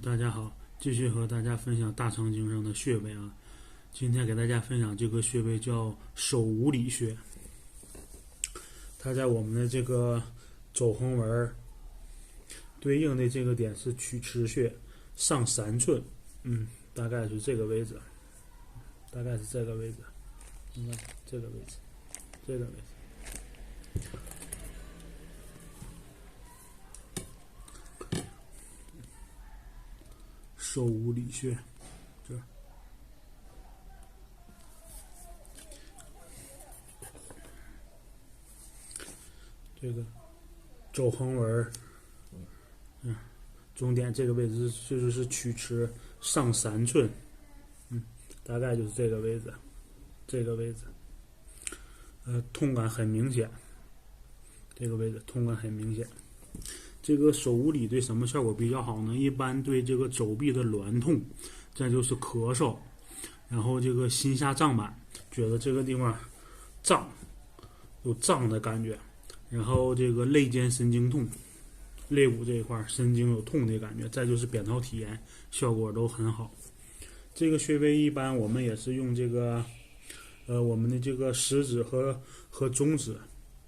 大家好，继续和大家分享大肠经上的穴位啊。今天给大家分享这个穴位叫手无里穴，它在我们的这个肘横纹对应的这个点是曲池穴上3寸，大概是这个位置，大概是这个位置，你看这个位置，这个位置。手无里穴，这儿，这个肘横纹，中点这个位置就是曲池上3寸，大概就是这个位置，这个位置，痛感很明显，这个位置痛感很明显。这个手无里对什么效果比较好呢？一般对这个肘臂的挛痛，再就是咳嗽，然后这个心下胀满，觉得这个地方胀，有胀的感觉，然后这个肋间神经痛，肋骨这一块神经有痛的感觉，再就是扁桃体炎，效果都很好。这个穴位一般我们也是用这个，我们的这个食指和中指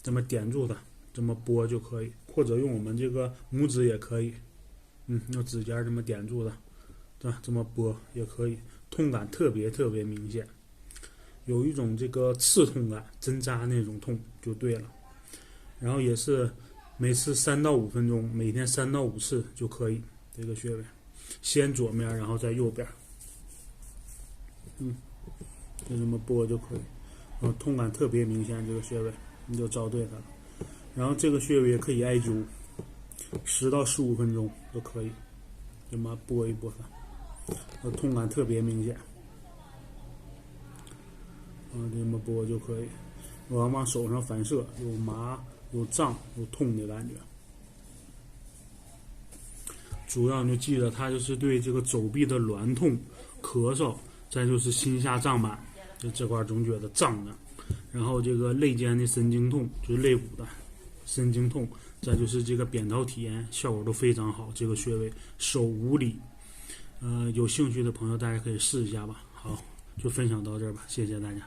这么点住它，这么拨就可以。或者用我们这个拇指也可以，用指尖这么点住的，对吧？这么拨也可以，痛感特别明显，有一种这个刺痛感，针扎那种痛就对了。然后也是每次3到5分钟，每天3到5次就可以。这个穴位，先左面，然后再右边，就这么拨就可以。痛感特别明显，这个穴位你就找对它了。然后这个穴位也可以艾灸，10到15分钟都可以，这么拨一拨它，痛感特别明显，这么拨就可以，往手上反射，有麻、有胀、有痛的感觉。主要你就记得它就是对这个肘臂的挛痛、咳嗽，再就是心下胀满，就这块总觉得胀的，然后这个肋间的神经痛，就是肋骨的神经痛，再就是这个扁桃体炎，效果都非常好。这个穴位手无里，有兴趣的朋友大家可以试一下吧。好，就分享到这儿吧，谢谢大家。